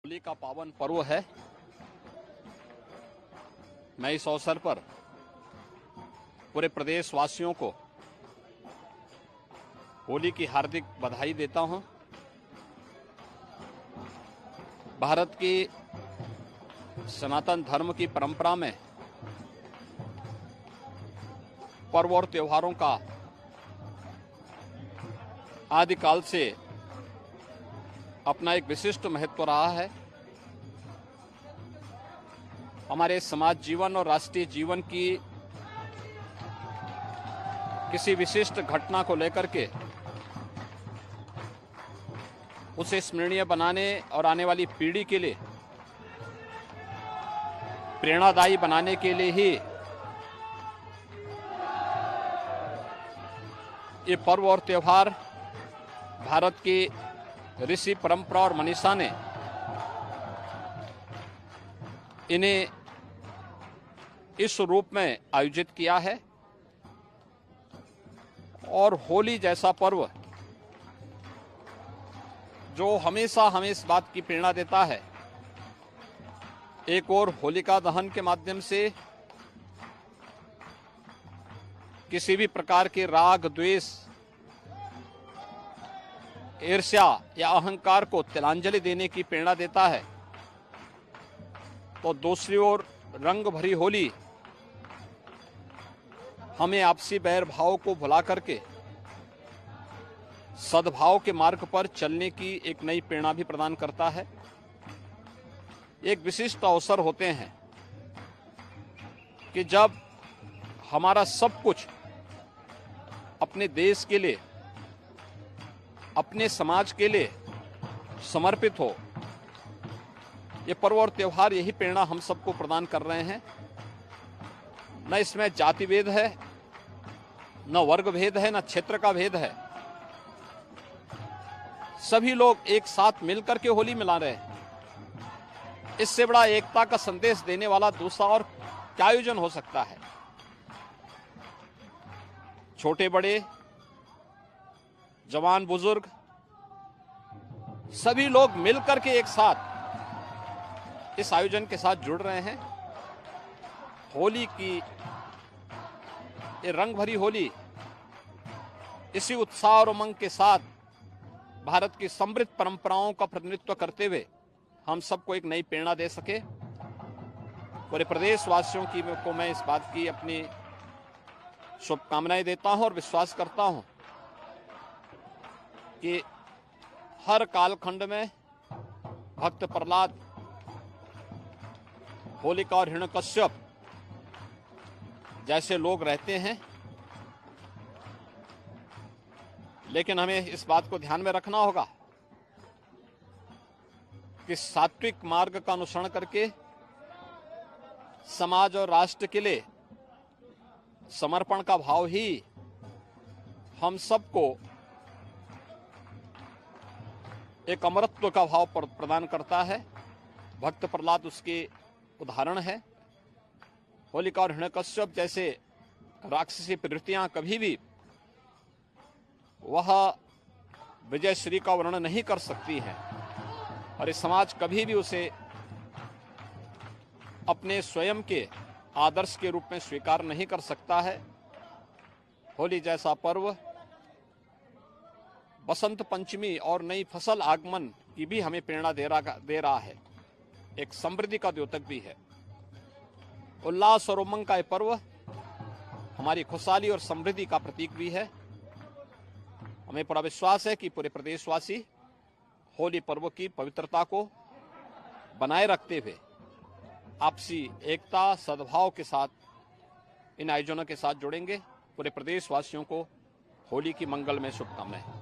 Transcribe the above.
होली का पावन पर्व है। मैं इस अवसर पर पूरे प्रदेश वासियों को होली की हार्दिक बधाई देता हूं। भारत की सनातन धर्म की परंपरा में पर्व और त्योहारों का आदिकाल से अपना एक विशिष्ट महत्व रहा है। हमारे समाज जीवन और राष्ट्रीय जीवन की किसी विशिष्ट घटना को लेकर के उसे स्मरणीय बनाने और आने वाली पीढ़ी के लिए प्रेरणादायी बनाने के लिए ही ये पर्व और त्योहार भारत की ऋषि परंपरा और मनीषा ने इन्हें इस रूप में आयोजित किया है। और होली जैसा पर्व जो हमेशा हमें इस बात की प्रेरणा देता है, एक और होलिका दहन के माध्यम से किसी भी प्रकार के राग, द्वेष, ईर्ष्या या अहंकार को तिलांजलि देने की प्रेरणा देता है, तो दूसरी ओर रंग भरी होली हमें आपसी बैर भाव को भुला करके सद्भाव के मार्ग पर चलने की एक नई प्रेरणा भी प्रदान करता है। एक विशिष्ट अवसर होते हैं कि जब हमारा सब कुछ अपने देश के लिए, अपने समाज के लिए समर्पित हो। ये पर्व और त्योहार यही प्रेरणा हम सबको प्रदान कर रहे हैं। न इसमें जाति भेद है, न वर्ग भेद है, न क्षेत्र का भेद है। सभी लोग एक साथ मिलकर के होली मिला रहे हैं। इससे बड़ा एकता का संदेश देने वाला दूसरा और क्या आयोजन हो सकता है। छोटे बड़े, जवान बुजुर्ग, सभी लोग मिलकर के एक साथ इस आयोजन के साथ जुड़ रहे हैं। होली की ये रंग भरी होली इसी उत्साह और उमंग के साथ भारत की समृद्ध परंपराओं का प्रतिनिधित्व करते हुए हम सबको एक नई प्रेरणा दे सके। पूरे प्रदेश वासियों को मैं इस बात की अपनी शुभकामनाएं देता हूं और विश्वास करता हूं कि हर कालखंड में भक्त प्रहलाद, होलिका और हिरण्यकश्यप जैसे लोग रहते हैं, लेकिन हमें इस बात को ध्यान में रखना होगा कि सात्विक मार्ग का अनुसरण करके समाज और राष्ट्र के लिए समर्पण का भाव ही हम सबको एक अमरत्व का भाव प्रदान करता है। भक्त प्रहलाद उसके उदाहरण है। होलिका और हिरण्यकश्यप जैसे राक्षसी प्रवृत्तियां कभी भी वह विजय श्री का वर्णन नहीं कर सकती है और इस समाज कभी भी उसे अपने स्वयं के आदर्श के रूप में स्वीकार नहीं कर सकता है। होली जैसा पर्व बसंत पंचमी और नई फसल आगमन की भी हमें प्रेरणा दे रहा है। एक समृद्धि का द्योतक भी है। उल्लास और उमंग का यह पर्व हमारी खुशहाली और समृद्धि का प्रतीक भी है। हमें पूरा विश्वास है कि पूरे प्रदेशवासी होली पर्व की पवित्रता को बनाए रखते हुए आपसी एकता, सद्भाव के साथ इन आयोजनों के साथ जुड़ेंगे। पूरे प्रदेशवासियों को होली की मंगलमय शुभकामनाएं।